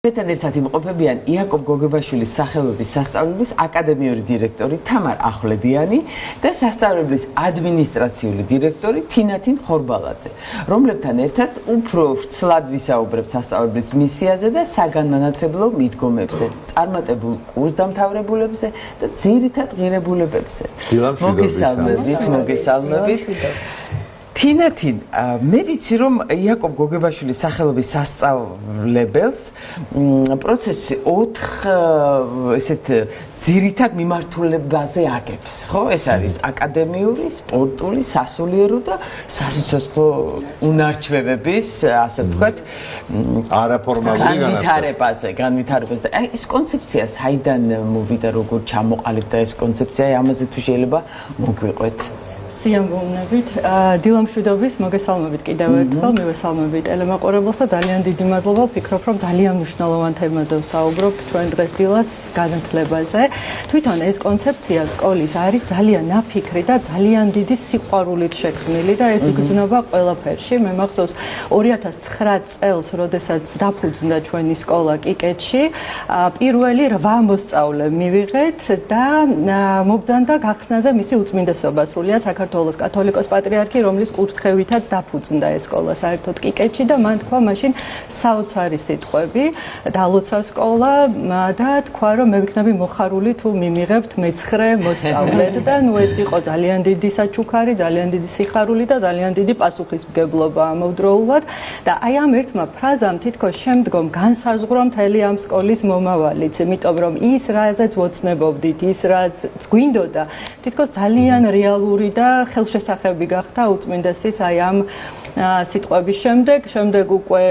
Მეთან ერთად იმყოფებიან იაკობ გოგებაშვილის სახელობის სასწავლებლის აკადემიური დირექტორი თამარ ახვლედიანი და სასწავლებლის ადმინისტრაციული დირექტორი თინათინ ხორბალაძე, რომლებთან ერთად უფრო ვრცლად ვისაუბრებთ სასწავლებლის მისიაზე და საგანმანათლებლო მიდგომებზე, წარმატებულ კურსდამთავრებულებზე და ძირითად ღირებულებებზე. მოგესალმებით. თინათინ, მე ვიცი რომ იაკობ გოგებაშვილის სახელობის სასწავლებელს პროცესი 4 ესეთ ძირითად მიმართულებაზე აგებს, ხო? ეს არის აკადემიური, სპორტული, სასულიერო და სასიცოცხლო უნარჩვევების, ასე ვთქვათ, არაფორმალური განვითარებაზე. აი ეს კონცეფცია საიდან მოვიდა, როგორ ჩამოყალიბდა ეს კონცეფცია, ამაზე თუ შეიძლება მოგვიყვეთ. სიამოვნებით, დილამშვიდობის, მოგესალმებით კიდევ ერთხელ, მივესალმებით ტელემაყურებელს და ძალიან დიდი მადლობა, ვფიქრობ, რომ ძალიან მნიშვნელოვან თემაზე ვსაუბრობთ ჩვენ დღეს დილას განათლებაზე. თვითონ ეს კონცეფცია სკოლის არის ძალიან ნაფიქრი და ძალიან დიდი სიყვარულით შექმნილი და ეს იგრძნობა ყველაფერში. მე მახსოვს 2009 წელს, როდესაც დაფუძნდა ჩვენი სკოლა კიკეთში, პირველი 8 მოსწავლე მივიღეთ და მობრძანდა გახსნაზე მისი უწმინდესობა, სრულიად საქართველოს კათოლიკოს პატრიარქი, რომლის კურთხევითაც დაფუძნდა ეს სკოლა საერთოდ კიკეთში და მან თქვა მაშინ საოცარი სიტყვები, დალოცა სკოლა და თქვა რომ მე ვიქნები მოხარული თუ მიმიღებთ მე-9 მოსწავლედ და ნუ ეს იყო ძალიან დიდი საჩუქარი, ძალიან დიდი სიხარული და ძალიან დიდი პასუხისმგებლობა ამავდროულად და აი ამ ერთმა ფრაზამ თითქოს შემდგომ განსაზღვრა მთელი ამ სკოლის მომავალიც, იმიტომ რომ ის რაზეც ვოცნებობდით, ის რაც გვინდოდა, თითქოს ძალიან რეალური და ხელშესახები გახდა უწმინდესის აი ამ სიტყვების შემდეგ უკვე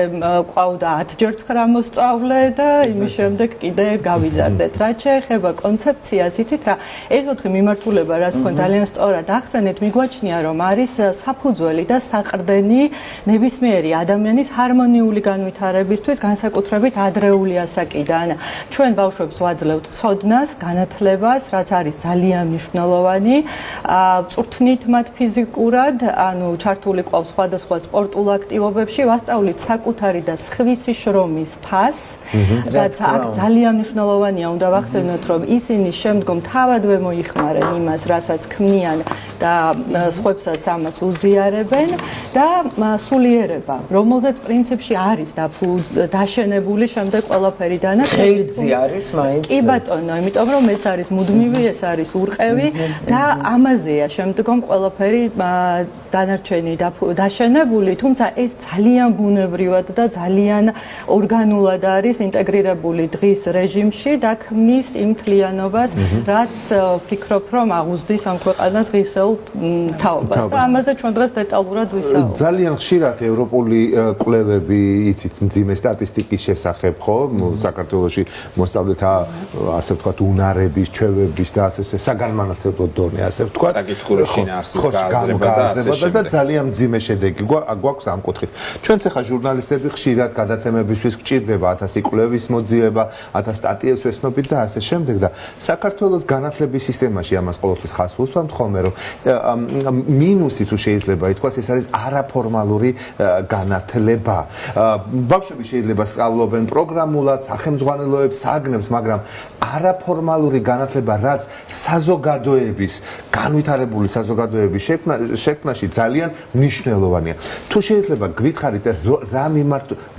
ყავდა 10-ჯერ 9 მოსწავლე და იმის შემდეგ კიდე გავიზარდეთ. რაც შეეხება კონცეფციას, იცით რა, ეს 4 მიმართულება, რაც თქვენ ძალიან სწორად ახსენეთ, მიგვაჩნია რომ არის საფუძველი და საყრდენი ნებისმიერი ადამიანის ჰარმონიული განვითარებისთვის, განსაკუთრებით ადრეული ასაკიდან. ჩვენ ბავშვებს ვაძლევთ ცოდნას, განათლებას, რაც არის ძალიან მნიშვნელოვანი. წვრთნით მათ ფიზიკურად, ანუ ჩართული ყავს სხვადასხვა სპორტულ აქტივობებში, ვასწავლით საკუთარი და სხვისი შრომის ფასს. რაც აქ ძალიან მნიშვნელოვანია, უნდა ვახსენოთ, რომ ისინი შემდგომ თავადვე მოიხმარენ იმას, რასაც ქმნიან და სხვებსაც ამას უზიარებენ და სულიერება, რომელზეც პრინციპში არის დაშენებული შემდეგ ყველაფერი და ღერძი არის მაინც. კი ბატონო, იმიტომ რომ ეს არის მუდმივი, ეს არის ურყევი და ამაზეა შემდგომ ყველაფერი დანარჩენი დაშენებული, თუმცა ეს ძალიან ბუნებრივად და ძალიან ორგანულად არის ინტეგრირებული დღის რეჟიმში და ქმნის იმ თლიანობას, რაც ვფიქრობ, რომ აღუზრდის ამ ქვეყანას ღირსეულ თაობას. და ამაზე ჩვენ დღეს დეტალურად ვისაუბრებთ. ძალიან ხშირად ევროპული კვლევები, იცით, მძიმე სტატისტიკის შესახებ, ხო, საქართველოში მოსწავლეთა, ასე ვთქვათ, უნარების, ჩვევების და ასე საგანმანათლებლო დონე, ასე ვთქვათ, საკითხური შინაარსის გააზრება და ძალიან მძიმე შედეგი გვაქვს ამ კუთხით. ჩვენც ახლა ჟურნალისტები ხშირად გადაცემებისთვის გვჭირდება 1000 კვლევის მოძიება, 1000 სტატიებს ვესწრებით და ასე შემდეგ და საქართველოს განათლების სისტემაში ამას ყოველთვის ხაზს ვუსვამთ ხოლმე, რომ მინუსი თუ შეიძლება ითქვას, ეს არის არაფორმალური განათლება. ბავშვები შეიძლება სწავლობენ პროგრამულად, სახელმძღვანელოებს, საგნებს, მაგრამ არაფორმალური განათლება, რაც საზოგადოების, განვითარებული საზოგადოების შექმნაში ძალიან მნიშვნელოვანია. თუ შეიძლება გვითხრით,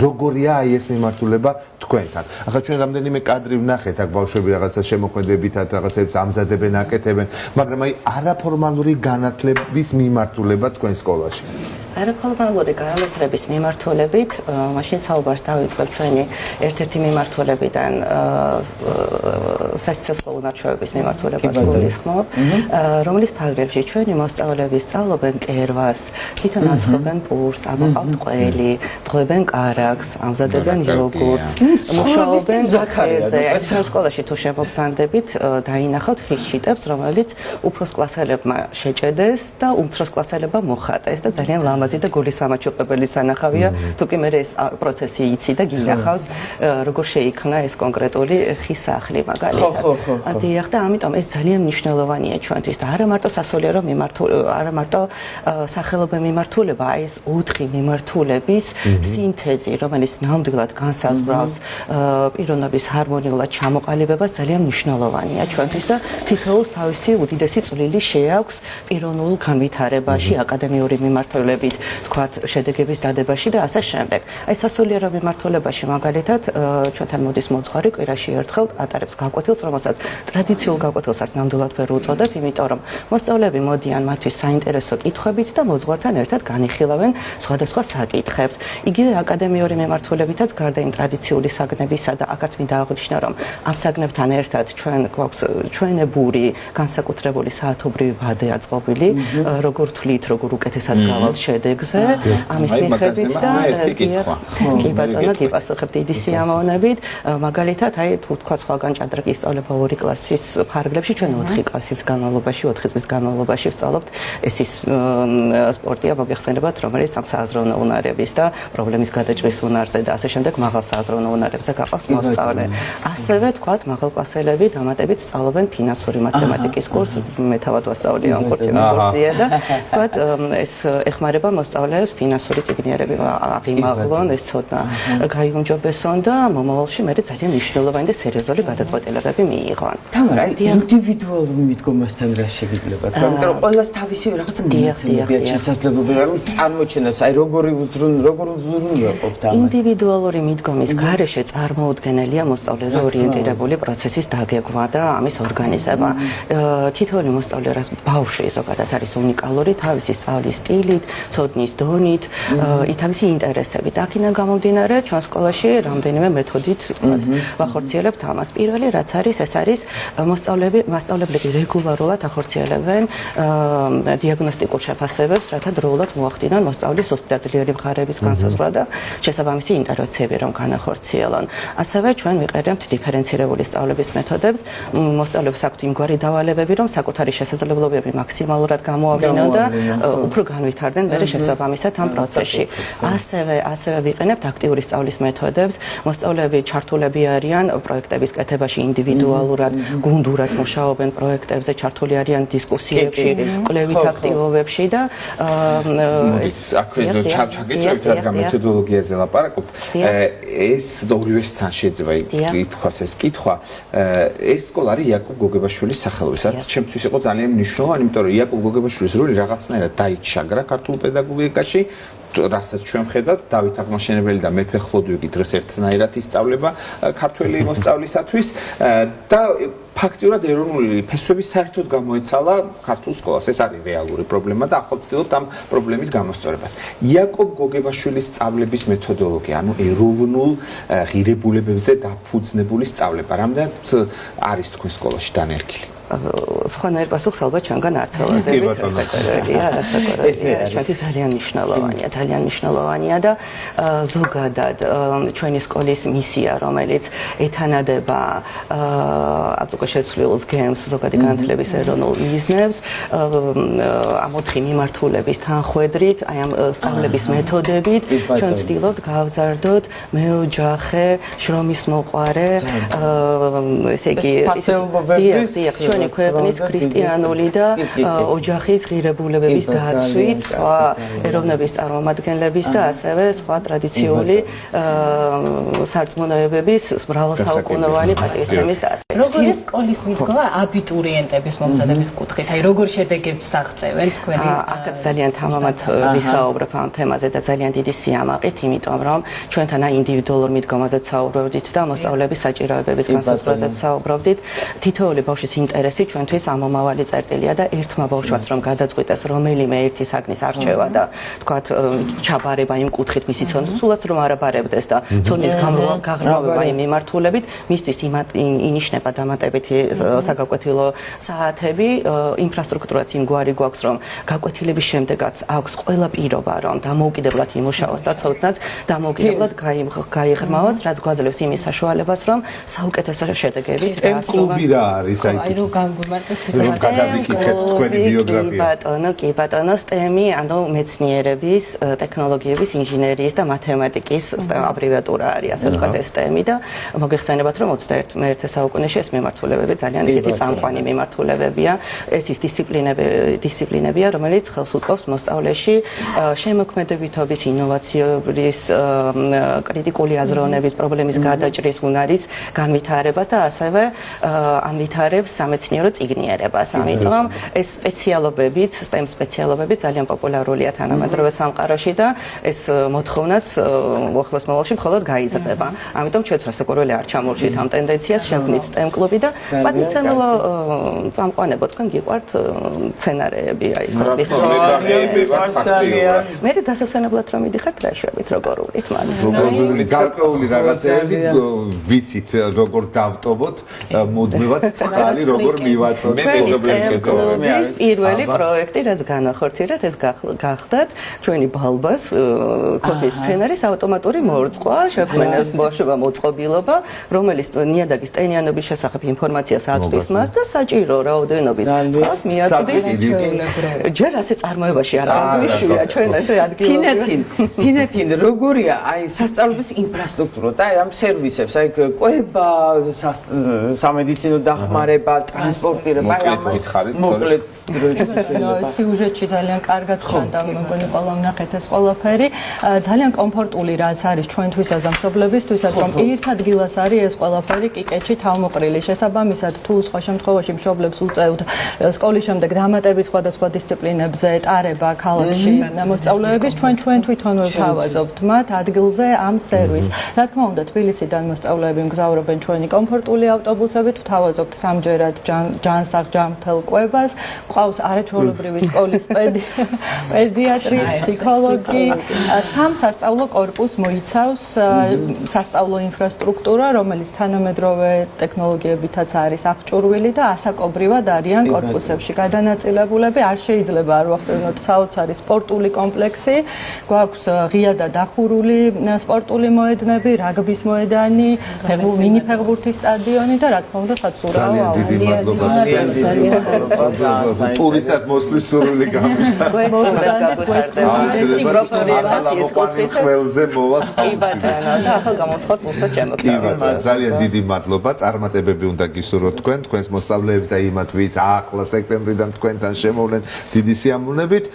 როგორია აი ეს მიმართულება თქვენთან. ახლა ჩვენ რამდენიმე კადრი ვნახეთ, აქ ბავშვები რაღაცა შემოქმედებითად რაღაცებს ამზადებენ, აკეთებენ, მაგრამ აი არაფორმალური განათლების მიმართულება თქვენ სკოლაში. არაფორმალური განათლების მიმართულებით, მაშინ საუბარს დავიწყებ ჩვენი ერთ-ერთი მიმართულებიდან, სასიცოცხლო უნარჩვევების მიმართულებას გულისხმობ, რომლის ფარგლებში ჩვენი მოსწავლეები სწავლობენ კერვას, თვითონ აცხობენ პურს, ამოყავთ ყველი, დღოებენ კარაქს, ამზადებენ იოგურტს, მუშაობენ ძოთაზე. ეს სკოლაში თუ შემოგწანდებით, დაინახავთ ხის შიტებს, რომელიც უფროს კლასელებმა შეჭედეს და უმცროს კლასელებმა მოხატეს და ძალიან ლამაზი და გულის სამაჩუყებელი სანახავია, თუ კი მე ეს პროცესი იცი და გინახავს, როგორ შეიქმნა ეს კონკრეტული ხის სახლი მაგალითად. დიახ, და ამიტომ ეს ძალიან მნიშვნელოვანია ჩვენთვის და არა მარტო სასულიერო არა მარტო სახელობრივი მიმართულება, აი ეს 4 მიმართულების სინთეზი, რომელიც ნამდვილად განსაზღვრავს პიროვნების ჰარმონიულად ჩამოყალიბებას ძალიან მნიშვნელოვანია ჩვენთვის და თითოეულს თავისი უდიდესი წვლილი შეაქვს პიროვნულ განვითარებაში, აკადემიური მიმართულებით, თქვათ, შედეგების დადებაში და ასე შემდეგ. აი სასულიერო მიმართულებაში მაგალითად ჩვენთან მოდის მოძღვარი კვირაში ერთხელ ატარებს გაკვეთილს, რომელსაც ტრადიციულ გაკვეთილსაც ნამდვილად ვერ უწოდებ, იმიტომ რომ მოსწავლეები მოდიან მათთვის საინტერესო კითხვებით და მოძღვართან ერთად განიხილავენ სხვადასხვა საკითხებს. იგივე აკადემიური მიმართულებითაც გარდა იმ ტრადიციული საგნებისა და აქაც მინდა აღნიშნო, რომ ამ საგნებთან ერთად ჩვენ გვაქვს ჩვენებური განსაკუთრებული საათობრივი ვადე აწყობილი, როგორ თვლით, როგორ უკეთესად გავალთ შედეგზე, ამის მიხედვით და კი ბატონო, გიპასუხებ დიდი სიამოვნებით. მაგალითად, აი თუ თქვა სხვაგან ჭადრაკი ისწავლება 2 კლასის ფარგლებში, ჩვენ 4 კლასის განმავლობაში, 4 წლის განმავლობაში ვსწავლობთ. ეს ის სპორტია, მოგეხსენებათ, რომელიც ამ სააზროვნო უნარების და პრობლემის გადაჭრის უნარზე და ასე შემდეგ მაღალ სააზროვნო უნარებზე გაყავს მოსწავლე. ასევე თქვათ, მაღალკლასელები დამატებით სწავლობენ ფინანსური მათემატიკის კურსს, მე თავად ვასწავლე ამ კურსზე და თქვათ, ეს ეხმარება მოსწავლეებს ფინანსური წიგნიერები აღიმაღლონ, ეს ცოდნა გაიუმჯობესონ და მომავალში მე ძალიან მნიშვნელოვანი და სერიოზული გადაწყვეტილებები მიიღონ. თამარა, ინდივიდუალურ მიდგომასთან რა შეგიძლიათ? იმიტომ რომ ყველას თავისი რაღაცა მონაცემებია შესაძლებლობა ამის წარმოჩენას, აი როგორ უზრუნველყოფთ ამას? ინდივიდუალური მიდგომის გარეშე წარმოუდგენელია მოსწავლეზე ორიენტირებული პროცესის დაგეგმა და ამის ორგანიზება. თითოეული მოსწავლე რაც ბავშვი ზოგადად არის უნიკალური თავისი სწავლის სტილით, ცოდნის დონით, თავისი ინტერესებით. აქედან გამომდინარე, ჩვენ სკოლაში რამდენიმე მეთოდით ვახორციელებთ ამას. პირველი რაც არის, ეს არის მასწავლებლები რეგულარულად ახორციელებენ დიაგნოსტიკურ შეფასებებს, რათა დროულად მოახდინონ მოსწავლის სუსტი და ძლიერი მხარეების განსაზღვრა და შესაბამისი ინტერვენციები რომ განახორციელონ. ასევე ჩვენ ვიყენებთ დიფერენცირებული სწავლების მეთოდებს. მოსწავლეებს აქვთ იმგვარი დავალებები, რომ საკუთარი შესაძლებლობები მაქსიმალურად გამოავლინონ და უფრო განვითარდნენ მერე შესაბამისად ამ პროცესში. ასევე ვიყენებთ აქტიური სწავლის მეთოდებს. მოსწავლეები ჩართულები არიან პროექტების კეთებაში ინდივიდუალურად, გუნდურად მუშაობენ პროექტებზე, ჩართული არიან დისკუსიებში, კვლევით აქტივობებში და ჩაგეჭრით რადგან მეთოდოლოგიაზე ლაპარაკობთ. ეს ორივესთან შეიძლება ითქვას ეს კითხვა. ეს სკოლა არის იაკობ გოგებაშვილის სახელობის, რაც ჩემთვის იყო ძალიან მნიშვნელოვანი, იმიტომ რომ იაკობ გოგებაშვილის როლი რაღაცნაირად დაიჩაგრა ქართულ პედაგოგიკაში. რასაც ჩვენ ვხედავთ, დავით აღმაშენებელი და მეფე ხლოდვიგი დღეს ერთნაირად ისწავლება ქართველი მოსწავლისათვის და ფაქტიურად ეროვნული ფესვები საერთოდ გამოეცალა ქართულ სკოლას. ეს არის რეალური პრობლემა და ახლა ვცდილობთ ამ პრობლემის გამოსწორებას. იაკობ გოგებაშვილის სწავლების მეთოდოლოგია, ანუ ეროვნულ ღირებულებებზე დაფუძნებული სწავლება, რამდენად არის თქვენ სკოლაში დანერგილი? სხვანაირ პასუხს ალბათ ჩვენგან არ ცელოდებით, რასაკვირველია, ჩვენთვის ძალიან მნიშვნელოვანია და ზოგადად ჩვენი სკოლის მისია, რომელიც ეთანადება აწუყე შეცვლილ გემს, ზოგადი განათლების ეროვნულ მიზნებს, ამ 4 მიმართულების თანხვედრით, აი ამ სწავლების მეთოდებით, ჩვენ ვცდილობთ გავზარდოთ მეოჯახე, შრომის მოყვარე, ესე იგი, ჩვენი ქვეყნის ქრისტიანული და ოჯახის ღირებულებების დაცვით, სხვა ეროვნების წარმომადგენლების და ასევე სხვა ტრადიციული სარწმუნოებების მრავალსაუკუნოვანი პატივისცემის დაცვით. როგორია სკოლის მიდგომა აბიტურიენტების მომზადების კუთხით? აი როგორ შედეგებს აღწევენ თქვენი? აქაც ძალიან თამამად ვისაუბრებ ამ თემაზე და ძალიან დიდი სიამაყით, იმიტომ რომ ჩვენთან ინდივიდუალურ მიდგომაზე საუბრობდით და მოსწავლეების საჭიროებების განსაზღვრაზე საუბრობდით. თითოეული ბავშვის ინტერესი ჩვენთვის ამომავალი წერტილია და ერთმა ბავშვაც რომ გადაწყვიტეს რომელიმე ერთი საგნის არჩევა და თქვათ ჩაბარება იმ კუთხით მისი ცოდნა სულაც რომ არაბარებდეს და ცოდნის გაღრმავება იმ მიმართულებით, მისთვის ინიშნება დამატებითი საგაკვეთილო საათები, ინფრასტრუქტურაც იმგვარი გვაქვს რომ გაკვეთილების შემდეგაც აქვს ყველა პირობა რომ დამოუკიდებლად იმუშაოს და ცოდნაც დამოუკიდებლად გაიღრმავოს, რაც გვაძლევს იმის საშუალებას რომ საუკეთესო შედეგებით კლუბი რა არის აი გამგვიმარტოთ რომ თვითონ გადავიკითხეთ თქვენი ბიოგრაფია. კი ბატონო, STEM-ი, ანუ მეცნიერების, ტექნოლოგიების, ინჟინერიის და მათემატიკის აბრივიატურა არის, ასე ვთქვათ, STEM-ი და მოგეხსენებათ, რომ 21 საუკუნეში ეს მიმართულებები ძალიან ისეთი წამყვანი მიმართულებებია. ეს ის დისციპლინებია, რომელიც ხელს უწყობს მოსწავლეში შემოქმედებითობის, ინოვაციის, კრიტიკული აზროვნების, პრობლემის გადაჭრის უნარის განვითარებას და ასევე ამვითარებს სამეცნიერო წიგნიერებას. ამიტომ ეს სპეციალობებიც, STEM სპეციალობები ძალიან პოპულარულია თანამედროვე სამყაროში და ეს მოთხოვნაც უახლოეს მომავალში მხოლოდ გაიზრდება. ამიტომ ჩვენც რასაკვირველი არ ჩამორჩით ამ ტენდენციას, შევქმნით STEM კლუბი და პატივცემულო წამყვანებო თქვენ გიყვართ სცენარეები, აი ქართლის მე დასასვენებლად რომ მიდიხართ რა შვებით როგორ ვით მას. გარკვეული რაღაცები ვიცით როგორ დავტოვოთ, მუდმივად წყალი როგორ მივაწოთ. ეს პირველი პროექტი რაც განახორციელეთ ეს გახდათ ჩვენი ბალბას ქოთის სცენარის ავტომატური მორწყვა, შექმნეს ბავშვობა მოწყობილობა, რომელიც ნიადაგის ტენიანობის შესახებ ინფორმაციას აწვდის მას და საჭირო რაოდენობის წყალს მიაწვდის. ჯერ ასე წარმოებაში არ გვიშვია ჩვენ ესე ადგილობრივ. თინეთინ როგორია აი სასწავლებლის ინფრასტრუქტურა და აი ამ სერვისებს, აი კვება, სამედიცინო დახმარება, ტრანსპორტირება, აი ამას მოკლედ სიუჟეტში ძალიან კარგად ხედა, მეგონი ყველა ვნახეთ ეს ყველაფერი. ძალიან კომფორტული რაც არის ჩვენთვის აზამშობლებისთვისაც, რომ ერთ ადგილას არის ეს ყველაფერი კიკეთში თავმოყრილი. შესაბამისად, თუ სხვა შემთხვევაში მშობლებს უწევთ სკოლის შემდეგ დამატების სხვადასხვა დისციპლინებზე ტარება ქალაქში მოსწავლეების, ჩვენ თვითონ ვთავაზობთ მათ ადგილზე ამ სერვისს. რა თქმა უნდა, თბილისიდან მოსწავლეები მგზავრობენ ჩვენი კომფორტული ავტობუსებით, ვთავაზობთ სამჯერად ჯანსაღ-ჯანმრთელ კვებას, ყავს არაჩვეულებრივი სკოლის პედიატრი, ფსიქოლოგი, სამ სასწავლო კორპუსს მოიცავს სასწავლო ინფრასტრუქტურა, რომელიც თანამედროვე ტექნოლოგიებითაც არის აღჭურვილი და ასაკობრივად არიან კორპუსებში გადანაწილებულები. არ შეიძლება არ ვახსენოთ საოცარი სპორტული კომპლექსი, გვაქვს ღია და დახურული სპორტული მოედნები, რაგბის მოედანი, მინი ფეხბურთის სტადიონი და რა თქმა უნდა საცურაო აუზი. ტურისტად მოსვლის სურვილი გამიშთა. ხელზე მოვა. კი ბატონო, და ახალ გამოცხადოთ მოსა ჩემო. ძალიან დიდი მადლობა. წარმატებები უნდა გისურვოთ თქვენს მოსწავლეებს და იმათ ვინც ახლა სექტემბრიდან თქვენთან შემოვლენ დიდი სიამოვნებით.